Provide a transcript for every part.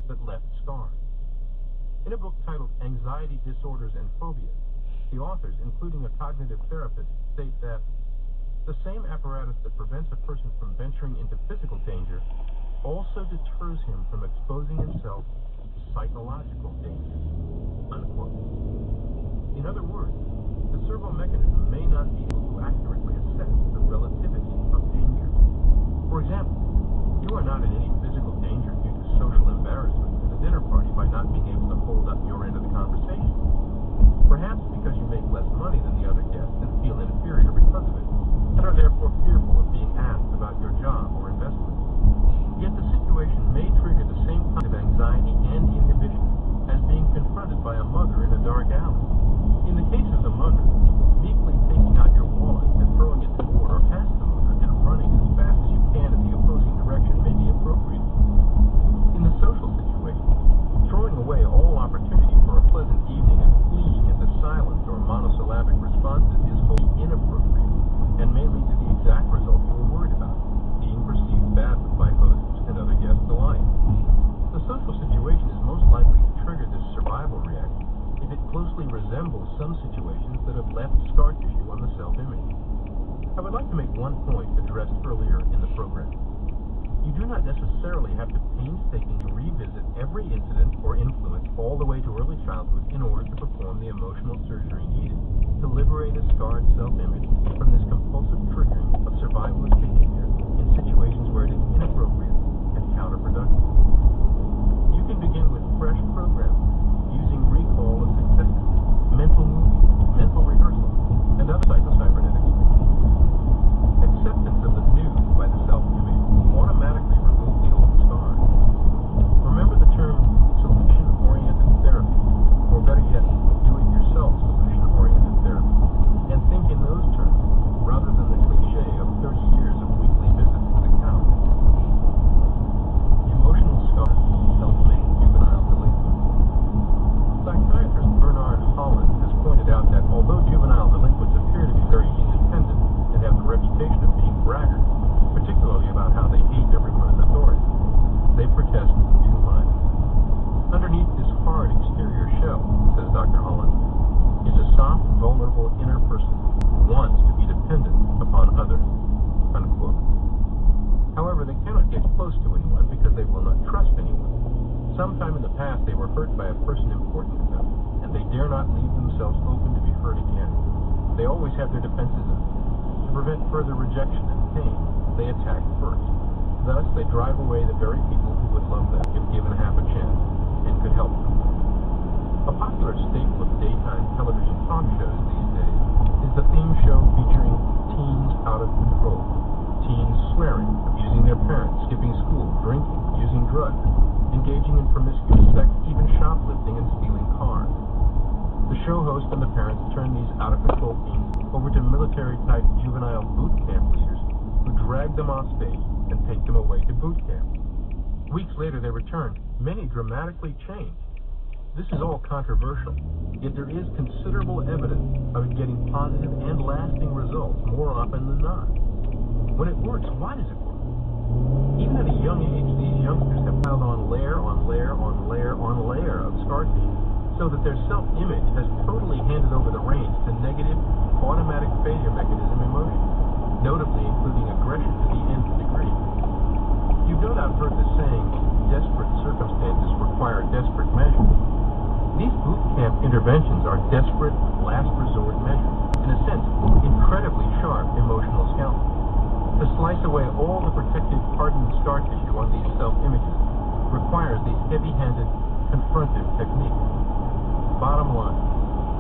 that left scars. In a book titled Anxiety Disorders and Phobias, the authors, including a cognitive therapist, state that the same apparatus that prevents a person from venturing into physical danger also deters him from exposing himself to psychological danger. Unquote. In other words, the servo mechanism may not be able to accurately assess the relativity of danger. For example, you are not in any physical danger due to social embarrassment at a dinner party by not being able to hold up your end of the conversation. Perhaps because you make less money than the other guests and feel inferior because of it, and are therefore fearful of being asked about your job or investment. Yet the situation may trigger the same kind of anxiety and inhibition as being confronted by a mother in a dark alley. In the case of the mother, meekly taking out your wallet and throwing it toward or past the mother and running as fast as you can in the opposing direction may be appropriate. In the social situation, throwing away all opportunity for a pleasant evening and fleeing into silence or monosyllabic responses is wholly inappropriate and may lead to the exact result you were worried about, being perceived badly by hosts and other guests alike. The social situation is most likely to trigger this survival reaction if it closely resembles some situations that have left scar tissue on the self-image. I would like to make one point addressed earlier in the program. You do not necessarily have to painstakingly revisit every incident or influence all the way to early childhood in order to perform the emotional surgery needed to liberate a scarred self-image from this compulsive triggering of survivalist behavior in situations where it is inappropriate and counterproductive. You can begin with fresh programming, using recall of successes, mental movies, mental rehearsal, and other psychocybernetics. Acceptance of the new by the self-image will automatically remove the old scars. Remember the term solution-oriented therapy, or better yet, do-it-yourself solution-oriented therapy, and think in those terms rather than the cliche of 30 years of weekly visits to the couch. Emotional scars, self-made juvenile delinquency. Psychiatrist Bernard Holland has pointed out that although juvenile delinquents appear to be very independent and have the reputation of being braggarts, particularly about how they hate everyone in authority, they protest too much. Underneath this hard exterior shell, says Dr. Holland, is a soft, vulnerable inner person who wants to be dependent upon others. Unquote. However, they cannot get close to anyone because they will not trust anyone. Sometime in the past they were hurt by a person important to them, and they dare not leave themselves open to be hurt again. They always have their defenses up. To prevent further rejection and pain, they attack first. Thus, they drive away the very people who would love them if given half a chance and could help them. A popular staple of daytime television talk shows these days is the theme show featuring teens out of control. Teens swearing, abusing their parents, skipping school, drinking, using drugs, engaging in promiscuous sex, even shoplifting and stealing cars. The show host and the parents turn these out-of-control teens over to military-type juvenile boot camp leaders who drag them off stage and take them away to boot camp. Weeks later they return, many dramatically changed. This is all controversial, yet there is considerable evidence of it getting positive and lasting results more often than not. When it works, why does it work? Even at a young age, these youngsters have piled on layer on layer on layer on layer of scar tissue, so that their self-image has totally handed over the reins to negative, automatic failure mechanism emotions, notably including aggression to the nth degree. You've no doubt heard the saying, desperate circumstances require desperate measures. These boot camp interventions are desperate, last resort measures, in a sense, incredibly sharp emotional scalpels. To slice away all the protective, hardened scar tissue on these self-images requires these heavy-handed, confrontive techniques. Bottom line,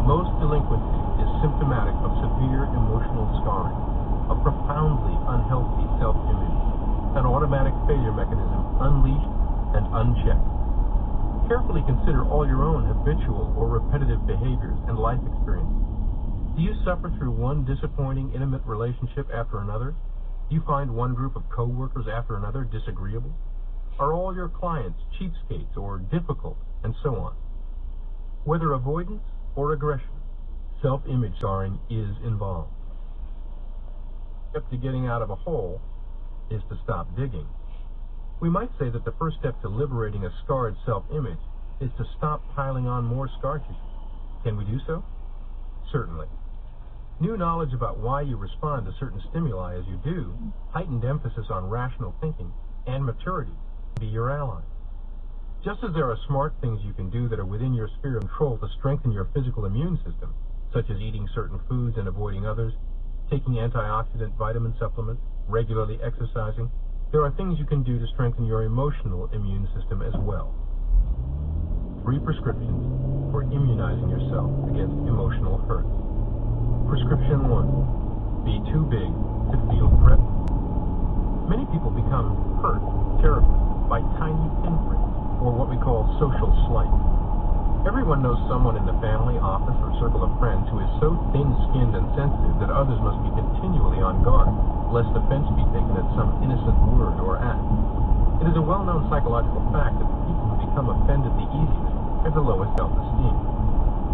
most delinquency is symptomatic of severe emotional scarring, a profoundly unhealthy self-image, an automatic failure mechanism unleashed and unchecked. Carefully consider all your own habitual or repetitive behaviors and life experiences. Do you suffer through one disappointing, intimate relationship after another? Do you find one group of co-workers after another disagreeable? Are all your clients cheapskates or difficult, and so on? Whether avoidance or aggression, self-image scarring is involved. The step to getting out of a hole is to stop digging. We might say that the first step to liberating a scarred self-image is to stop piling on more scar tissue. Can we do so? Certainly. New knowledge about why you respond to certain stimuli as you do, heightened emphasis on rational thinking, and maturity be your ally. Just as there are smart things you can do that are within your sphere of control to strengthen your physical immune system, such as eating certain foods and avoiding others, taking antioxidant vitamin supplements, regularly exercising, there are things you can do to strengthen your emotional immune system as well. 3 prescriptions for immunizing yourself against emotional hurt. Prescription 1. Be too big to feel threatened. Many people become hurt terribly by tiny pinpricks, or what we call social slights. Everyone knows someone in the family, office, or circle of friends who is so thin-skinned and sensitive that others must be continually on guard, lest offense be taken at some innocent word or act. It is a well-known psychological fact that the people who become offended the easiest have the lowest self-esteem.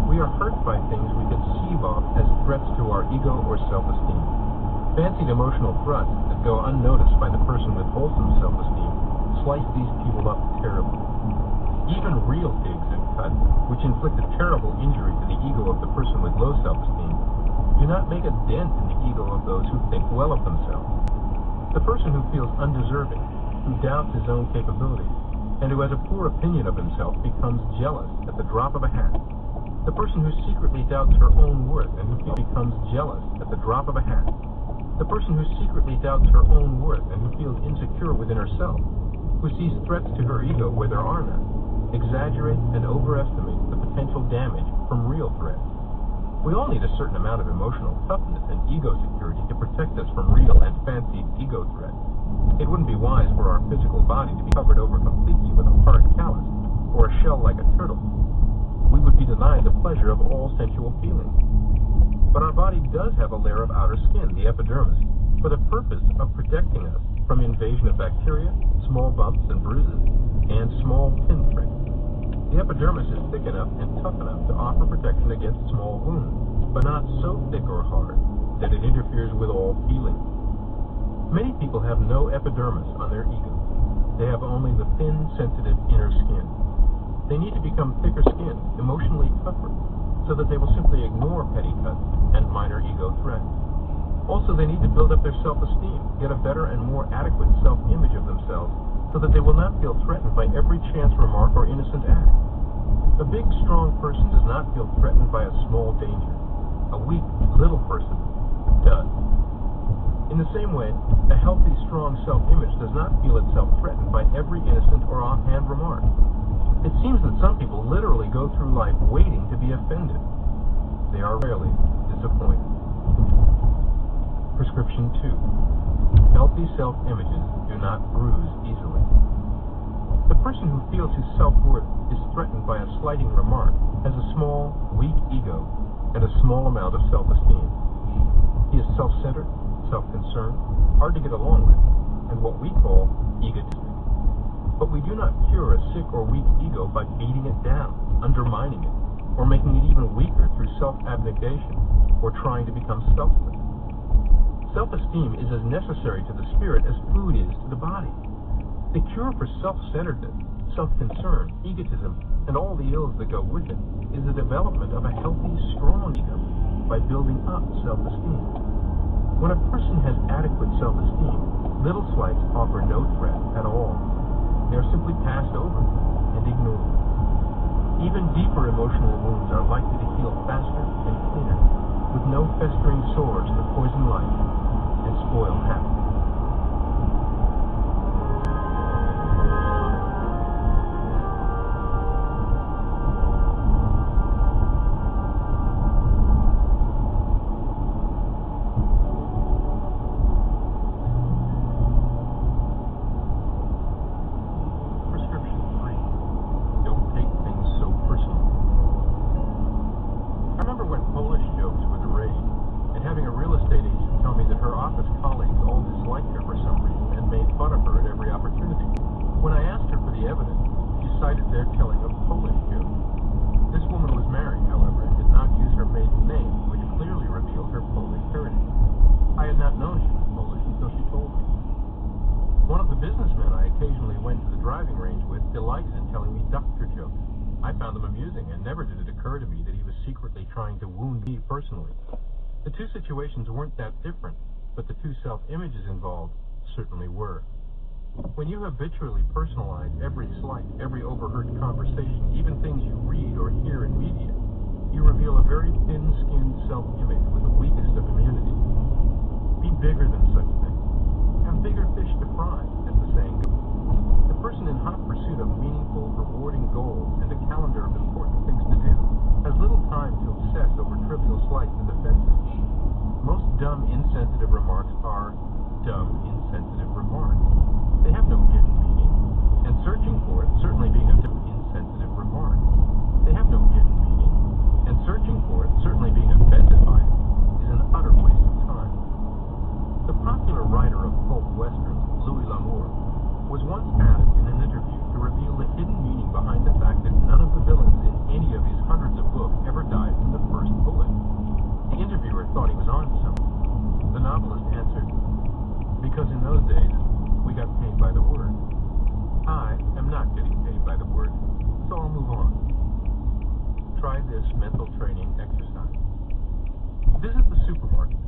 We are hurt by things we conceive of as threats to our ego or self-esteem. Fancied emotional thrusts that go unnoticed by the person with wholesome self-esteem slice these people up terribly. Even real digs and cuts, which inflict a terrible injury to the ego of the person with low self-esteem, do not make a dent in the ego of those who think well of themselves. The person who feels undeserving, who doubts his own capabilities, and who has a poor opinion of himself becomes jealous at the drop of a hat. The person who secretly doubts her own worth and who becomes jealous at the drop of a hat. The person who secretly doubts her own worth and who feels insecure within herself, who sees threats to her ego where there are none, exaggerates and overestimates the potential damage from real threats. We all need a certain amount of emotional toughness and ego security to protect us from real and fancied ego threats. It wouldn't be wise for our physical body to be covered over completely with a hard callus or a shell like a turtle. We would be denied the pleasure of all sensual feelings. But our body does have a layer of outer skin, the epidermis, for the purpose of protecting us from invasion of bacteria, small bumps and bruises, and small pinpricks. The epidermis is thick enough and tough enough to offer protection against small wounds, but not so thick or hard that it interferes with all feeling. Many people have no epidermis on their ego. They have only the thin, sensitive inner skin. They need to become thicker-skinned, emotionally tougher, so that they will simply ignore petty cuts and minor ego threats. Also, they need to build up their self-esteem, get a better and more adequate self-image of themselves, so that they will not feel threatened by every chance remark or innocent act. A big, strong person does not feel threatened by a small danger. A weak, little person does. In the same way, a healthy, strong self-image does not feel itself threatened by every innocent or offhand remark. It seems that some people literally go through life waiting to be offended. They are rarely disappointed. Prescription 2. Healthy self-images do not bruise easily. The person who feels his self-worth is threatened by a slighting remark has a small, weak ego and a small amount of self-esteem. He is self-centered, self-concerned, hard to get along with, and what we call egotistic. But we do not cure a sick or weak ego by beating it down, undermining it, or making it even weaker through self-abnegation or trying to become selfless. Self-esteem is as necessary to the spirit as food is to the body. The cure for self-centeredness, self-concern, egotism, and all the ills that go with it is the development of a healthy, strong ego by building up self-esteem. When a person has adequate self-esteem, little slights offer no threat at all. They are simply passed over and ignored. Even deeper emotional wounds are likely to heal faster and cleaner, with no festering sores that poison life and spoil happiness. Prescription 3. Don't take things so personally. I remember when Polish jokes were the rage, and having a real estate agent tell me that her office colleagues all disliked me doctor jokes. I found them amusing, and never did it occur to me that he was secretly trying to wound me personally. The two situations weren't that different, but the two self-images involved certainly were. When you habitually personalize every slight, every overheard conversation, even things you read or hear in media, you reveal a very thin-skinned self-image with the weakest of immunity. Be bigger than such things. Have bigger fish to fry, as the saying goes. The person in hot pursuit of meaningful, rewarding goals and a calendar of important things to do has little time to obsess over trivial slights and offenses. Most dumb, insensitive remarks are dumb, insensitive remarks. They have no hidden meaning, and searching for it, certainly being a dumb, insensitive remark. They have no hidden meaning, and searching for it, certainly being offended by it, is an utter waste of time. The popular writer of folk westerns, Louis L'Amour, was once asked in an interview to reveal the hidden meaning behind the fact that none of the villains in any of his hundreds of books ever died from the first bullet. The interviewer thought he was on to something. The novelist answered, "Because in those days, we got paid by the word. I am not getting paid by the word, so I'll move on." Try this mental training exercise. Visit the supermarket.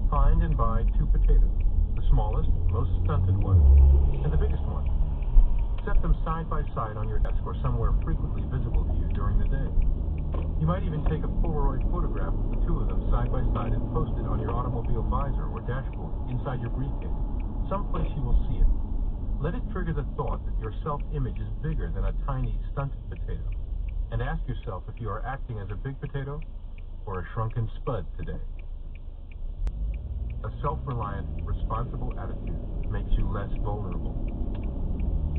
Find and buy 2 potatoes, the smallest, most stunted one, and the biggest one. Set them side by side on your desk or somewhere frequently visible to you during the day. You might even take a Polaroid photograph of the 2 of them side by side and post it on your automobile visor or dashboard, inside your briefcase, someplace you will see it. Let it trigger the thought that your self-image is bigger than a tiny, stunted potato, and ask yourself if you are acting as a big potato or a shrunken spud today. A self-reliant, responsible attitude makes you less vulnerable.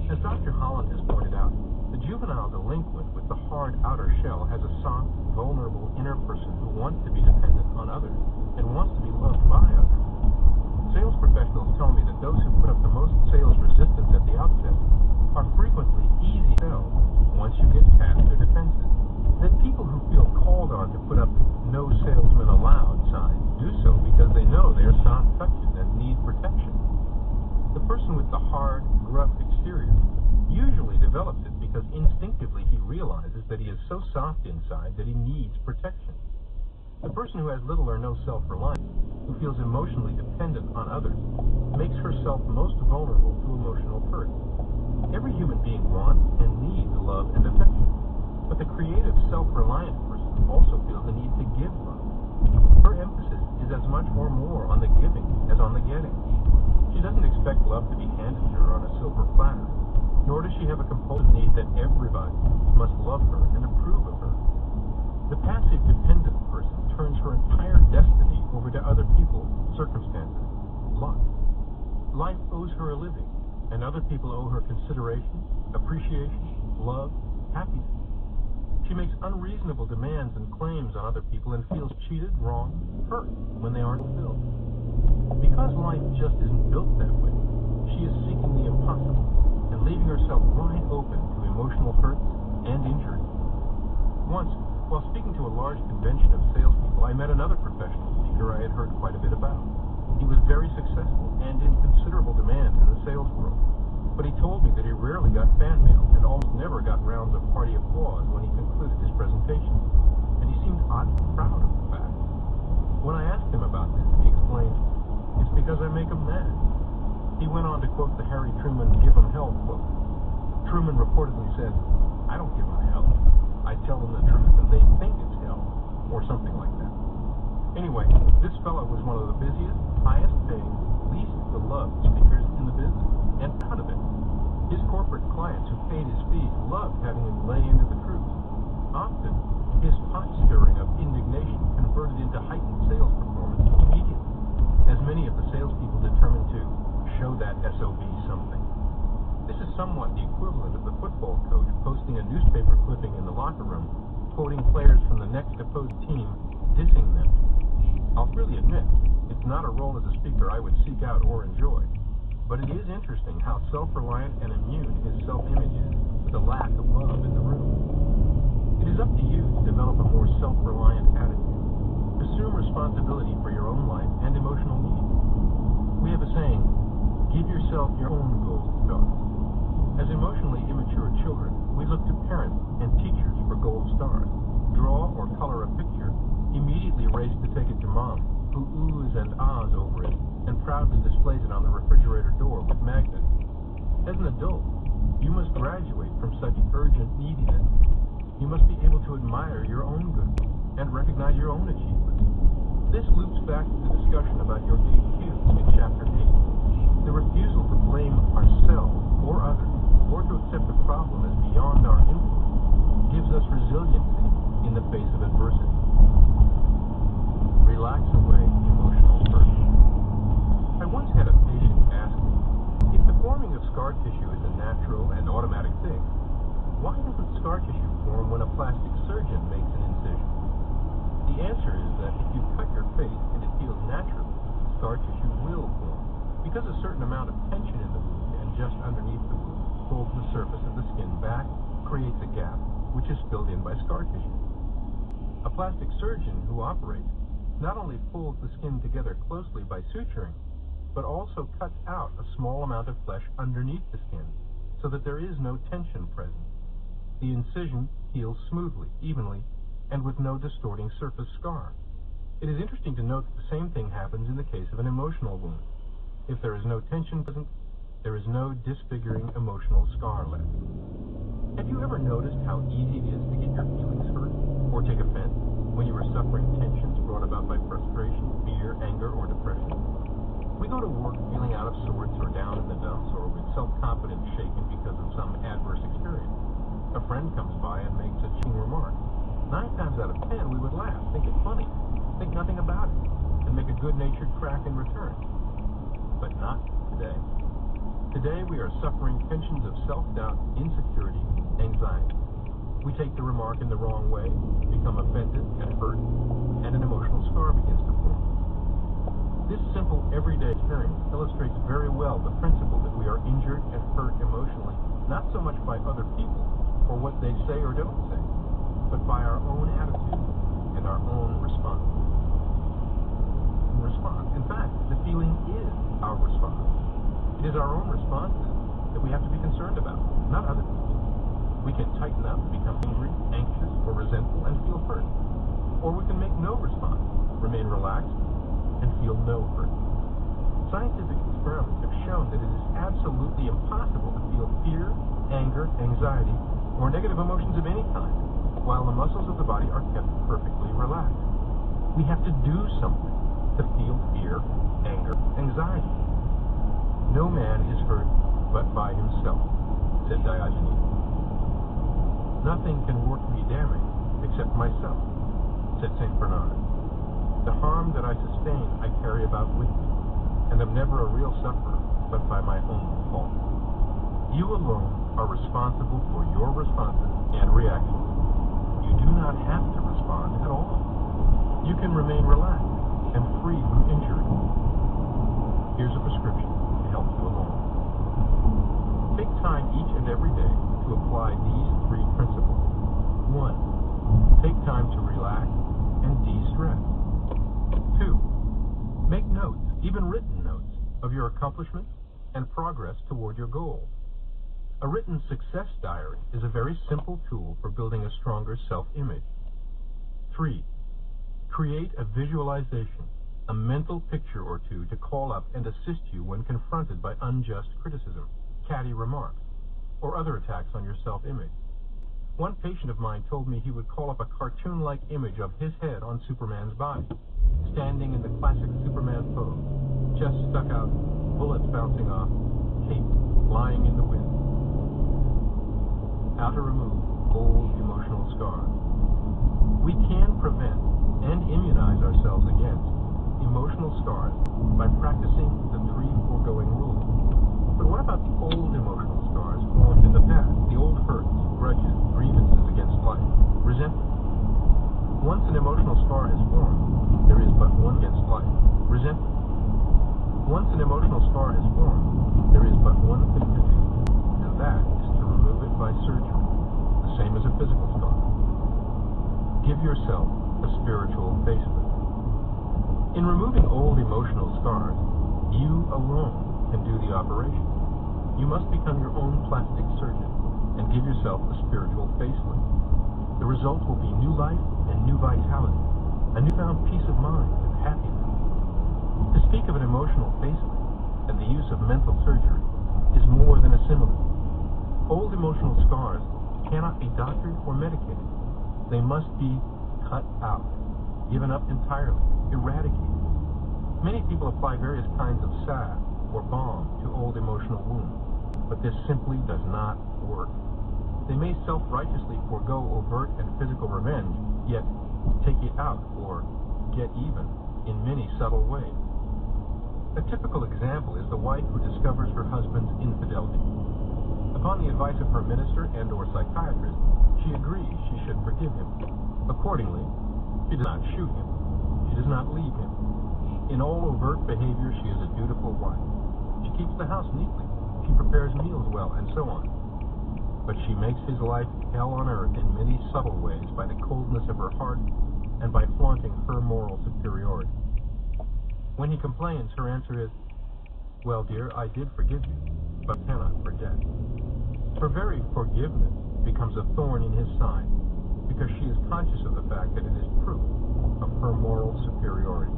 As Dr. Holland has pointed out, the juvenile delinquent with the hard outer shell has a soft, vulnerable inner person who wants to be dependent on others and wants to be loved by others. Sales professionals tell me that those who put up the most sales resistance at the outset are frequently easy to sell once you get past their defenses. That people who feel called on to put up "no salesman allowed" signs do so because they know they are soft touches and need protection. The person with the hard, gruff exterior usually develops it because instinctively he realizes that he is so soft inside that he needs protection. The person who has little or no self-reliance, who feels emotionally dependent on others, makes herself most vulnerable to emotional hurt. Every human being wants and needs love and affection, but the creative, self-reliant person also feels the need to give love. Her emphasis is as much or more on the giving as on the getting. She doesn't expect love to be handed to her on a silver platter, nor does she have a compulsive need that everybody must love her and approve of her. The passive, dependent person turns her entire destiny over to other people, circumstances, luck. Life owes her a living, and other people owe her consideration, appreciation, love, happiness. She makes unreasonable demands and claims on other people and feels cheated, wronged, hurt when they aren't fulfilled. Because life just isn't built that way, she is seeking the impossible and leaving herself wide open to emotional hurts and injury. Once, while speaking to a large convention of salespeople, I met another professional speaker I had heard quite a bit about. He was very successful and in considerable demand in the sales world, but he told me that he rarely got fan mail and almost never got rounds of hearty applause when he concluded his presentation, and he seemed oddly proud of the fact. When I asked him about this, he explained, "It's because I make them mad." He went on to quote the Harry Truman "give 'em hell" quote. Truman reportedly said, "I don't give 'em hell. I tell them the truth and they think it's hell," or something like that. Anyway, this fellow was one of the busiest, highest paid, least beloved speakers in the business, and proud of it. His corporate clients who paid his fees loved having him lay into the truth. Often, his pot stirring of indignation converted into heightened sales performance immediately, as many of the salespeople determined to show that SOB something. This is somewhat the equivalent of the football coach posting a newspaper clipping in the locker room, quoting players from the next opposed team, dissing them. I'll freely admit, it's not a role as a speaker I would seek out or enjoy, but it is interesting how self-reliant and immune his self-image is to the lack of love in the room. It is up to you to develop a more self-reliant attitude. Assume responsibility for your own life and emotional needs. We have a saying, give yourself your own gold stars. As emotionally immature children, we we look to parents and teachers for gold stars. Draw or color a picture, immediately race to take it to mom, who oohs and ahs over it, and proudly displays it on the refrigerator door with magnets. As an adult, you must graduate from such urgent neediness. You must be able to admire your own good and recognize your own achievements. This loops back to the discussion about your 8 Qs in Chapter 8. The refusal to blame ourselves or others, or to accept a problem as beyond our influence, gives us resiliency in the face of adversity. Relax away emotional hurt. I once had a patient ask me, if the forming of scar tissue is a natural and automatic thing, why doesn't scar tissue form when a plastic surgeon makes an incision? The answer is that if you cut your face and it heals naturally, scar tissue will form, because a certain amount of tension in the wound and just underneath the wound holds the surface of the skin back, creates a gap, which is filled in by scar tissue. A plastic surgeon who operates not only pulls the skin together closely by suturing, but also cuts out a small amount of flesh underneath the skin, so that there is no tension present. The incision heals smoothly, evenly, and with no distorting surface scar. It is interesting to note that the same thing happens in the case of an emotional wound. If there is no tension present, there is no disfiguring emotional scar left. Have you ever noticed how easy it is to get your feelings hurt or take offense when you are suffering tensions brought about by frustration, fear, anger, or depression? We go to work feeling out of sorts or down in the dumps or with self-confidence shaken because of some adverse experience. A friend comes by and makes a cheating remark. 9 times out of 10 we would laugh, think it funny, think nothing about it, and make a good-natured crack in return. But not today. Today we are suffering tensions of self-doubt, insecurity, anxiety. We take the remark in the wrong way, become offended and hurt, and an emotional scar begins to form. This simple everyday experience illustrates very well the principle that we are injured and hurt emotionally, not so much by other people or what they say or don't say, but by our own attitude and our own response. In fact, the feeling is our response. It is our own responses that we have to be concerned about, not other people. We can tighten up, become angry, anxious, or resentful, and feel hurt. Or we can make no response, remain relaxed, and feel no hurt. Scientific experiments have shown that it is absolutely impossible to feel fear, anger, anxiety, or negative emotions of any kind, while the muscles of the body are kept perfectly relaxed. We have to do something to feel fear, anger, anxiety. No man is hurt but by himself, said Diogenes. Nothing can work me damage except myself, said St. Bernard. The harm that I sustain I carry about with me, and am never a real sufferer but by my own fault. You alone are responsible for your responses and reactions. You do not have to respond at all. You can remain relaxed and free from injury. Here's a prescription to help you along. Take time each and every day to apply these 3 principles. 1. Take time to relax and de-stress. 2. Make notes, even written notes, of your accomplishments and progress toward your goals. A written success diary is a very simple tool for building a stronger self-image. 3. Create a visualization, a mental picture or two to call up and assist you when confronted by unjust criticism, catty remarks, or other attacks on your self-image. One patient of mine told me he would call up a cartoon-like image of his head on Superman's body, standing in the classic Superman pose, chest stuck out, bullets bouncing off, cape flying in the wind. How to remove old emotional scars. We can prevent and immunize ourselves against emotional scars by practicing the 3 foregoing rules. But what about the old emotional scars formed in the past, the old hurts, grudges, grievances against life, resentment? Once an emotional scar has formed, there is but one against life, resentment. Once an emotional scar has formed, there is but one thing to do, and that is to remove it by surgery, the same as a physical scar. Give yourself a spiritual facelift. In removing old emotional scars, you alone can do the operation. You must become your own plastic surgeon. and give yourself a spiritual facelift. The result will be new life and new vitality, a newfound peace of mind and happiness. To speak of an emotional facelift and the use of mental surgery is more than a simile. Old emotional scars cannot be doctored or medicated. They must be cut out, given up entirely, eradicated. Many people apply various kinds of salve or balm to old emotional wounds, but this simply does not work. They may self-righteously forego overt and physical revenge, yet take it out or get even in many subtle ways. A typical example is the wife who discovers her husband's infidelity. Upon the advice of her minister and/or psychiatrist, she agrees she should forgive him. Accordingly, she does not shoot him. She does not leave him. In all overt behavior, she is a dutiful wife. She keeps the house neatly. She prepares meals well, and so on. But she makes his life hell on earth in many subtle ways by the coldness of her heart and by flaunting her moral superiority. When he complains, her answer is, "Well, dear, I did forgive you, but cannot forget." Her very forgiveness becomes a thorn in his side because she is conscious of the fact that it is proof of her moral superiority.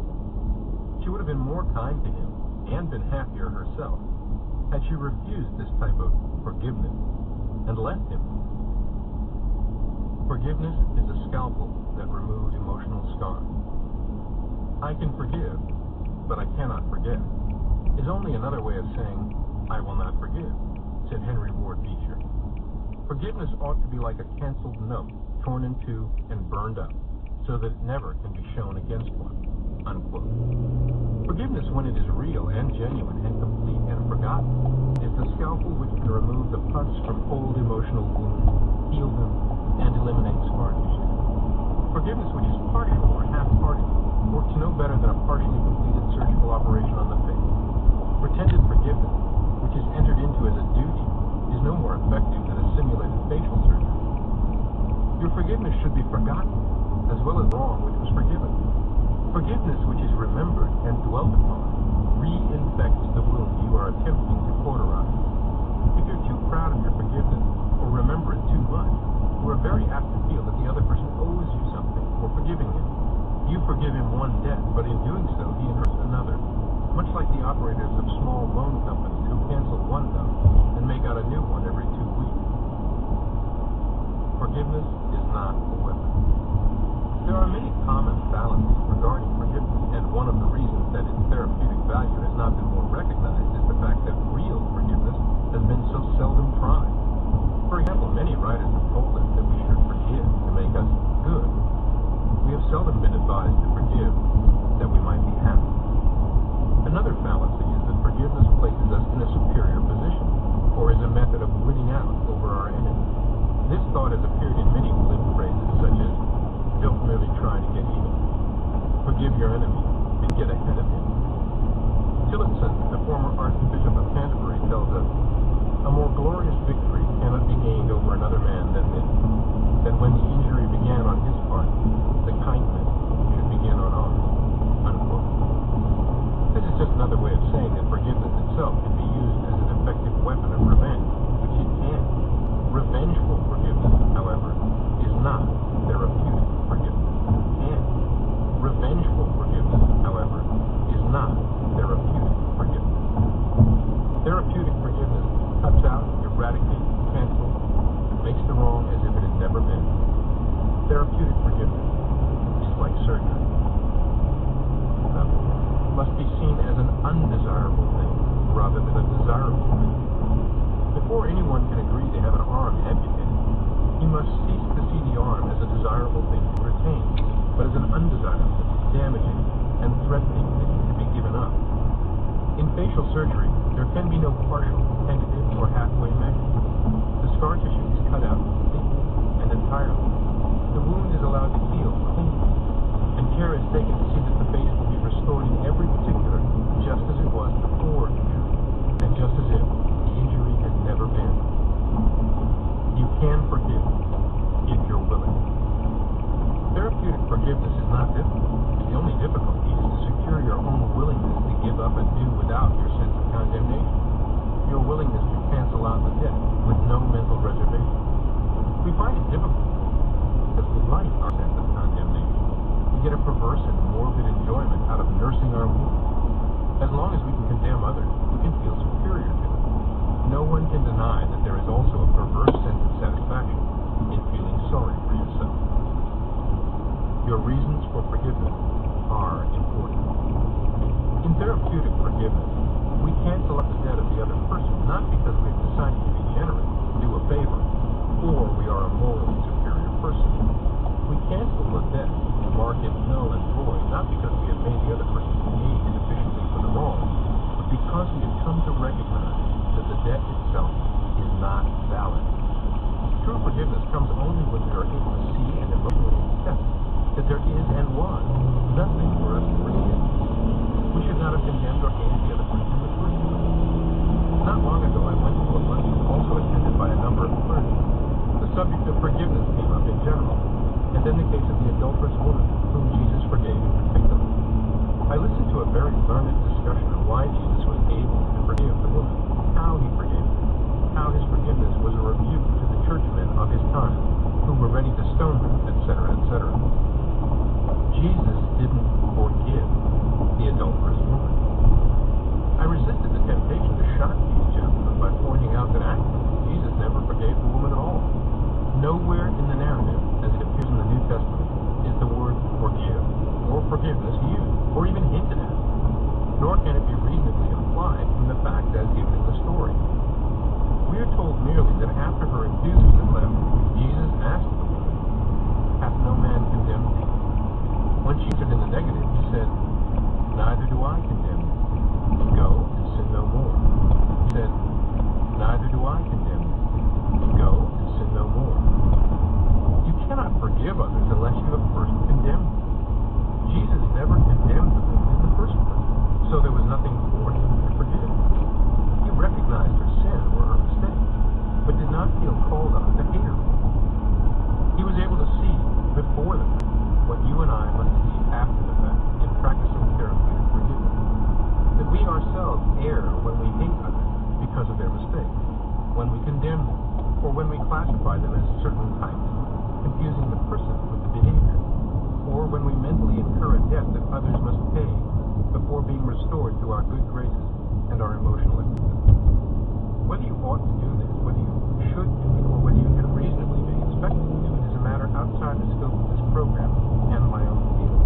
She would have been more kind to him and been happier herself had she refused this type of forgiveness and left him. Forgiveness is a scalpel that removes emotional scars. "I can forgive, but I cannot forget," is only another way of saying, "I will not forgive," said Henry Ward Beecher. Forgiveness ought to be like a canceled note, torn in two and burned up, so that it never can be shown against one, unquote. Forgiveness, when it is real and genuine and complete and forgotten, is the scalpel which can remove the pus from old emotional wounds, heal them, and eliminate scar tissue. Forgiveness which is partial or half-hearted works no better than a partially completed surgical operation on the face. Pretended forgiveness, which is entered into as a duty, is no more effective than a simulated facial surgery. Your forgiveness should be forgotten, as well as wrong which was forgiven. Forgiveness which is remembered and dwelt upon reinfects the wound you are attempting to cauterize. If you're too proud of your forgiveness or remember it too much, you are very apt to feel that the other person owes you something for forgiving him. You forgive him one debt, but in doing so, he incurs another, much like the operators of small loan companies who cancel one note and make out a new one every 2 weeks. Forgiveness is not a weapon. There are many common fallacies regarding forgiveness, and one of the reasons that its therapeutic value has not been more recognized is the fact that real forgiveness has been so seldom tried. For example, many writers have told us that we should forgive to make us good. We have seldom been advised to forgive that we might be happy. Another fallacy is that forgiveness places us in a superior position, or is a method of winning out over our enemies. This thought has appeared in many glib phrases such as, "Don't merely try to get even," "Forgive your enemy and get ahead of him." Tillotson, the former Archbishop of Canterbury, tells us, "A more glorious victory cannot be gained over another man than this, that when the injury began on his part, the kindness should begin on ours," unquote. This is just another way of saying that forgiveness itself can be used as an effective weapon of revenge, which it can. Revengeful forgiveness, however, is not therapeutic forgiveness. And revengeful forgiveness, however, is not therapeutic forgiveness. Therapeutic forgiveness cuts out, eradicates, cancels, and makes the wrong as if it had never been. Therapeutic forgiveness is like surgery. Must be seen as an undesirable thing rather than a desirable thing. Before anyone can agree to have an arm amputated, he must cease to see the arm as a desirable thing to retain, but as an undesirable, damaging, and threatening thing to be given up. In facial surgery, there can be no partial, tentative, or halfway measure. The scar tissue is cut out completely and entirely. The wound is allowed to heal cleanly, and care is taken to see that the face will be restored in every particular just as it was before injury, and just as if the injury had never been. You can forgive if you're willing. Therapeutic forgiveness is not difficult. The only difficulty is to secure your own willingness to give up and do without your sense of condemnation. Your willingness to cancel out the debt with no mental reservation. like our sense of condemnation. We get a perverse and morbid enjoyment out of nursing our wounds. As long as we can condemn others, we can feel superior to them. No one can deny that there is also a perverse sense of satisfaction in feeling sorry for yourself. Your reasons for forgiveness are important. In therapeutic forgiveness, we cancel out the debt of the other person not because we've decided to be generous, do a favor, or we are a morally superior person. We cancel the debt, mark it null and void, not because we have made the other person pay sufficiently for the wrong, but because we have come to recognize that the debt itself is not valid. True forgiveness comes only when we are able to see and emotionally accept that there is and was nothing for us to forgive. We should not have condemned or hated the other person in the first place. Not long ago, I went to a luncheon also attended by a number of clergy. The subject of forgiveness came up in general, and then the case of the adulterous woman, whom Jesus forgave in particular. I listened to a very learned discussion on why Jesus was able to forgive the woman, how he forgave her, how his forgiveness was a rebuke to the churchmen of his time, who were ready to stone him, etc., etc. Jesus didn't forgive the adulterous woman. I resisted the temptation to shock these gentlemen by pointing out that actually Jesus never forgave the woman at all. Nowhere in the narrative, as it appears in the New Testament, is the word forgive or forgiveness used, or even hinted at. Nor can it be reasonably implied from the fact as given in the story. We are told merely that after her accusers had left, Jesus asked the woman, "Hath no man condemned thee?" When she answered in the negative, he said, "Neither do I condemn thee. Go and sin no more." He said, "Neither do I condemn thee. Go and sin no more." You cannot forgive others unless you have first condemned them. Jesus never condemned the woman in the first place, so there was nothing for him to forgive. He recognized her sin or her mistake, but did not feel called on to hate her. He was able to see before the fact what you and I must see after the fact in practicing therapeutic forgiveness. That we ourselves err when we hate others because of their mistakes, when we condemn them, or when we classify them as certain types, confusing the person with the behavior, or when we mentally incur a debt that others must pay before being restored to our good graces and our emotional acceptance. Whether you ought to do this, whether you should do it, or whether you can reasonably be expected to do it is a matter outside the scope of this program and my own field.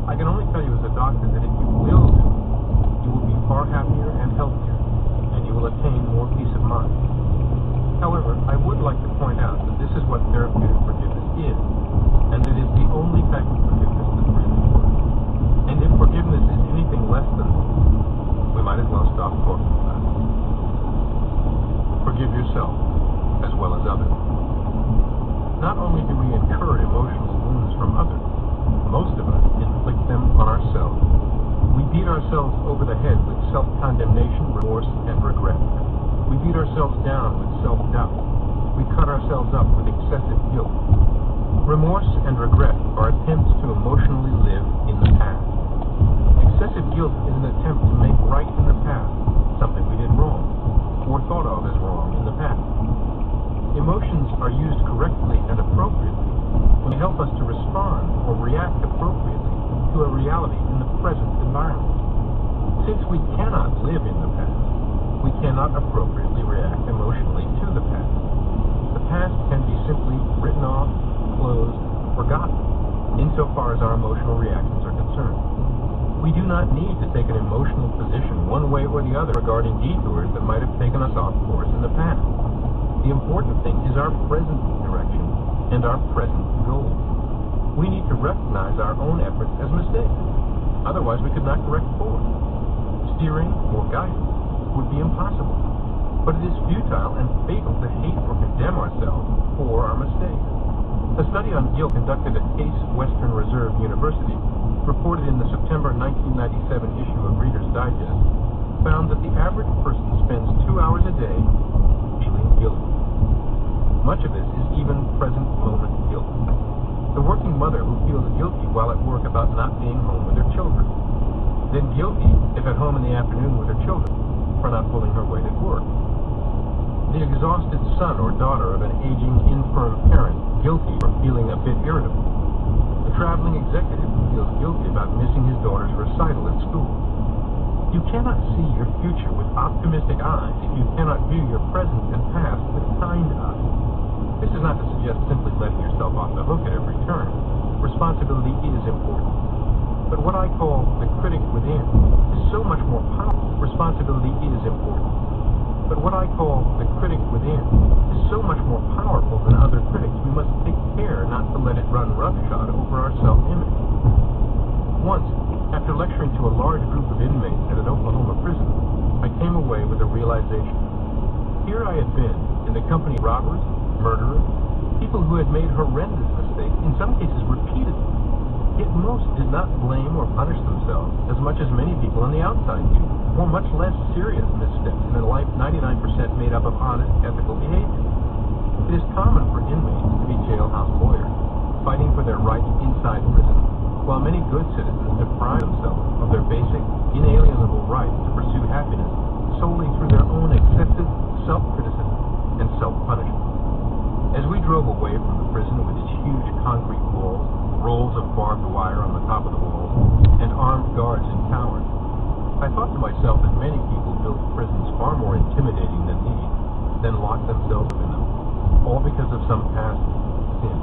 I can only tell you as a doctor that if you will do it, you will be far happier and healthier, and you will attain more peace of mind. However, I would like to point out that this is what therapeutic forgiveness is, and it is the only type of forgiveness that really works. And if forgiveness is anything less than this, we might as well stop talking about it. Forgive yourself as well as others. Not only do we incur emotional wounds from others, most of us inflict them on ourselves. We beat ourselves over the head with self-condemnation, remorse, and regret. We beat ourselves down with self-doubt. We cut ourselves up with excessive guilt. Remorse and regret are attempts to emotionally live in the past. Excessive guilt is an attempt to make right in the past something we did wrong, or thought of as wrong in the past. Emotions are used correctly and appropriately when they help us to respond or react appropriately to a reality in the present environment. Since we cannot live in the past, we cannot appropriately react emotionally to the past. The past can be simply written off, closed, forgotten, insofar as our emotional reactions are concerned. We do not need to take an emotional position one way or the other regarding detours that might have taken us off course in the past. The important thing is our present direction and our present goal. We need to recognize our own efforts as mistakes. Otherwise, we could not correct course. Steering or guidance would be impossible. But it is futile and fatal to hate or condemn ourselves for our mistakes. A study on guilt conducted at Case Western Reserve University, reported in the September 1997 issue of Reader's Digest, found that the average person spends 2 hours a day feeling guilty. Much of this is even present moment guilt. The working mother who feels guilty while at work about not being home with her children. Then guilty if at home in the afternoon with her children for not pulling her weight at work. The exhausted son or daughter of an aging, infirm parent, guilty for feeling a bit irritable. The traveling executive who feels guilty about missing his daughter's recital at school. You cannot see your future with optimistic eyes if you cannot view your present and past with kind eyes. This is not to suggest simply letting yourself off the hook at every turn. Responsibility is important. But what I call the critic within is so much more powerful. Responsibility is important. But what I call the critic within is so much more powerful than other critics. We must take care not to let it run roughshod over our self-image. Once, after lecturing to a large group of inmates at an Oklahoma prison, I came away with a realization. Here I had been, in the company of robbers, murderers, people who had made horrendous mistakes, in some cases repeatedly. Yet most did not blame or punish themselves as much as many people on the outside do, or much less serious missteps in a life 99% made up of honest, ethical behavior. It is common for inmates to be jailhouse lawyers, fighting for their rights inside prison, while many good citizens deprive themselves of their basic, inalienable right to pursue happiness solely through their own excessive self-criticism and self-punishment. As we drove away from the prison with its huge concrete walls, rolls of barbed wire on the top of the walls, and armed guards in towers, I thought to myself that many people build prisons far more intimidating than these, then lock themselves in them, all because of some past sin.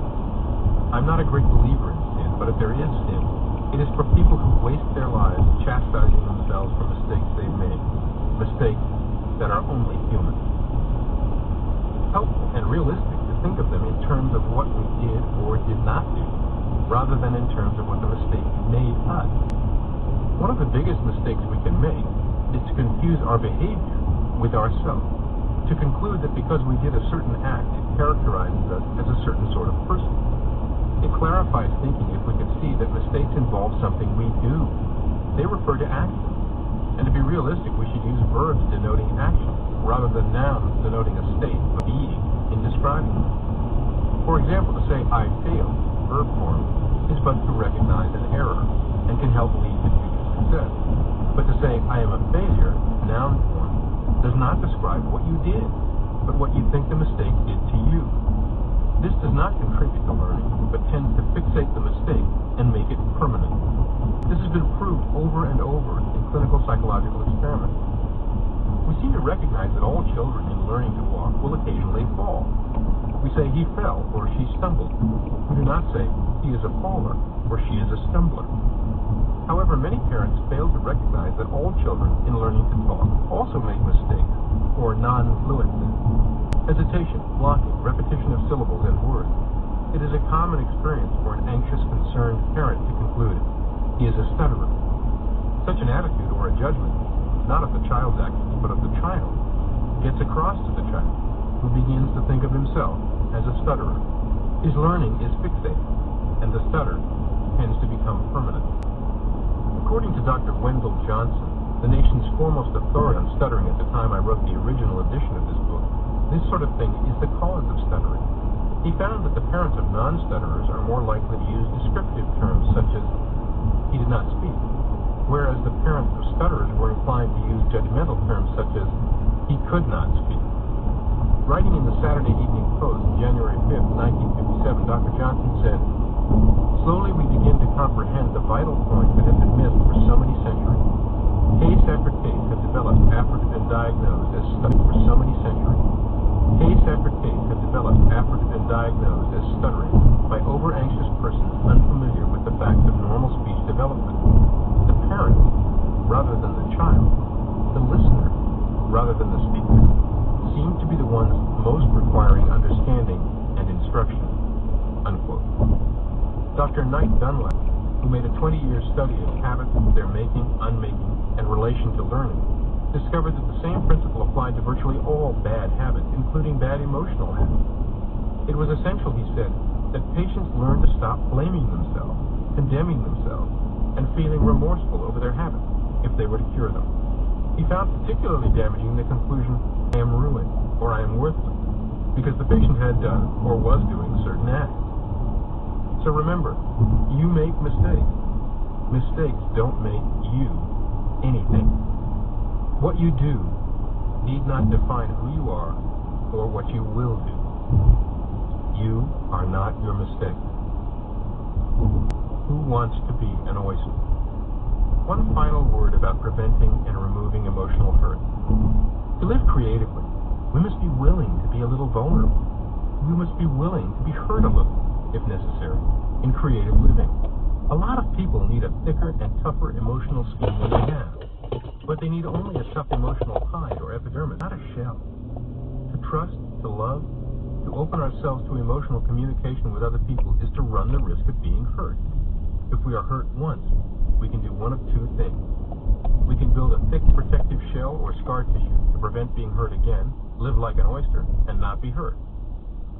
I'm not a great believer in sin, but if there is sin, it is for people who waste their lives chastising themselves for mistakes they've made, mistakes that are only human. Helpful and realistic to think of them in terms of what we did or did not do, rather than in terms of what the mistake made us. One of the biggest mistakes we can make is to confuse our behavior with ourselves, to conclude that because we did a certain act, it characterizes us as a certain sort of person. It clarifies thinking if we can see that mistakes involve something we do. They refer to action. And to be realistic, we should use verbs denoting action, rather than nouns denoting a state of being in describing them. For example, to say, I failed, verb form, is but to recognize an error, and can help lead to future success. But to say, I am a failure, noun form, does not describe what you did, but what you think the mistake did to you. This does not contribute to learning, but tends to fixate the mistake and make it permanent. This has been proved over and over in clinical psychological experiments. We seem to recognize that all children in learning to walk will occasionally fall. We say he fell or she stumbled. We do not say he is a faller or she is a stumbler. However, many parents fail to recognize that all children in learning to talk also make mistakes or non-fluences. Hesitation, blocking, repetition of syllables and words. It is a common experience for an anxious, concerned parent to conclude he is a stutterer. Such an attitude or a judgment, not of the child's actions, but of the child, gets across to the child, who begins to think of himself as a stutterer. His learning is fixated, and the stutter tends to become permanent. According to Dr. Wendell Johnson, the nation's foremost authority on stuttering at the time I wrote the original edition of this book, this sort of thing is the cause of stuttering. He found that the parents of non-stutterers are more likely to use descriptive terms such as, he did not speak, whereas the parents of stutterers were inclined to use judgmental terms such as, he could not speak. Writing in the Saturday Evening Post, January 5th, 1957, Dr. Johnson said, slowly we begin to comprehend the vital point that had been missed for so many centuries. Case after case have developed after it had been diagnosed as stuttering for so many centuries. Case after case have developed after it had been diagnosed as stuttering by over-anxious persons unfamiliar with the fact of normal speech development. The parent, rather than the child, the listener, rather than the speaker, seem to be the ones most requiring understanding and instruction. Unquote. Dr. Knight Dunlap, who made a 20-year study of habits, their making, unmaking, and relation to learning, discovered that the same principle applied to virtually all bad habits, including bad emotional habits. It was essential, he said, that patients learn to stop blaming themselves, condemning themselves, and feeling remorseful over their habits, if they were to cure them. He found particularly damaging the conclusion, I am ruined, or I am worthless, because the patient had done, or was doing, certain acts. So remember, you make mistakes. Mistakes don't make you anything. What you do need not define who you are or what you will do. You are not your mistake. Who wants to be an oyster? One final word about preventing and removing emotional hurt. To live creatively, we must be willing to be a little vulnerable. We must be willing to be hurt a little, if necessary, in creative living. A lot of people need a thicker and tougher emotional skin than they have, but they need only a tough emotional hide or epidermis, not a shell. To trust, to love, to open ourselves to emotional communication with other people is to run the risk of being hurt. If we are hurt once, we can do one of two things. We can build a thick protective shell or scar tissue to prevent being hurt again, live like an oyster, and not be hurt.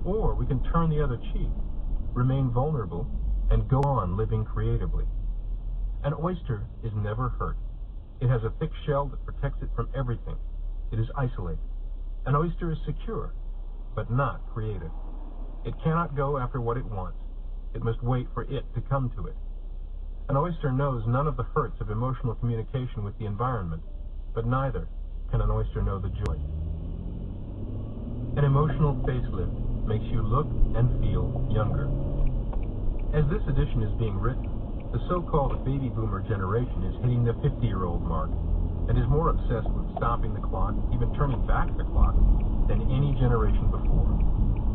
Or we can turn the other cheek, remain vulnerable, and go on living creatively. An oyster is never hurt. It has a thick shell that protects it from everything. It is isolated. An oyster is secure, but not creative. It cannot go after what it wants. It must wait for it to come to it. An oyster knows none of the hurts of emotional communication with the environment, but neither can an oyster know the joy. An emotional facelift makes you look and feel younger. As this edition is being written, the so-called baby boomer generation is hitting the 50-year-old mark and is more obsessed with stopping the clock, even turning back the clock, than any generation before.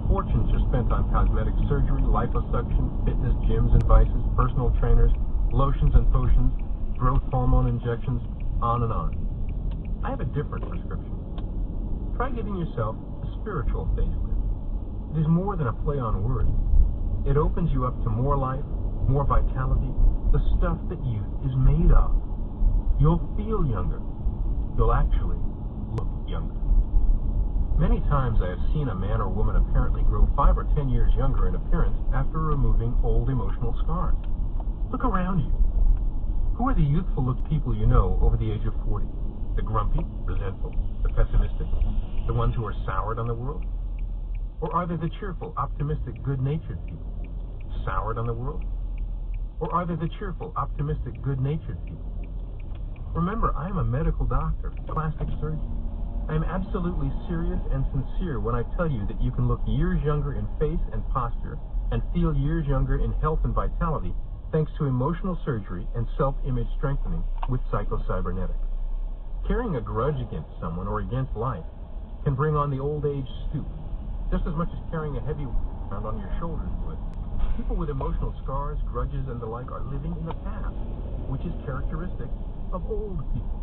Fortunes are spent on cosmetic surgery, liposuction, fitness gyms and vices, personal trainers, lotions and potions, growth hormone injections, on and on. I have a different prescription. Try giving yourself a spiritual facelift. It is more than a play on words. It opens you up to more life, more vitality, the stuff that youth is made of. You'll feel younger. You'll actually look younger. Many times I have seen a man or woman apparently grow 5 or 10 years younger in appearance after removing old emotional scars. Look around you. Who are the youthful-looked people you know over the age of 40? The grumpy, resentful, the pessimistic, the ones who are soured on the world? Or are they the cheerful, optimistic, good-natured people? Soured on the world? Or are they the cheerful, optimistic, good-natured people? Remember, I am a medical doctor, plastic surgeon. I am absolutely serious and sincere when I tell you that you can look years younger in face and posture and feel years younger in health and vitality thanks to emotional surgery and self-image strengthening with psychocybernetics. Carrying a grudge against someone or against life can bring on the old age stoop, just as much as carrying a heavy around on your shoulders would. People with emotional scars, grudges, and the like are living in the past, which is characteristic of old people.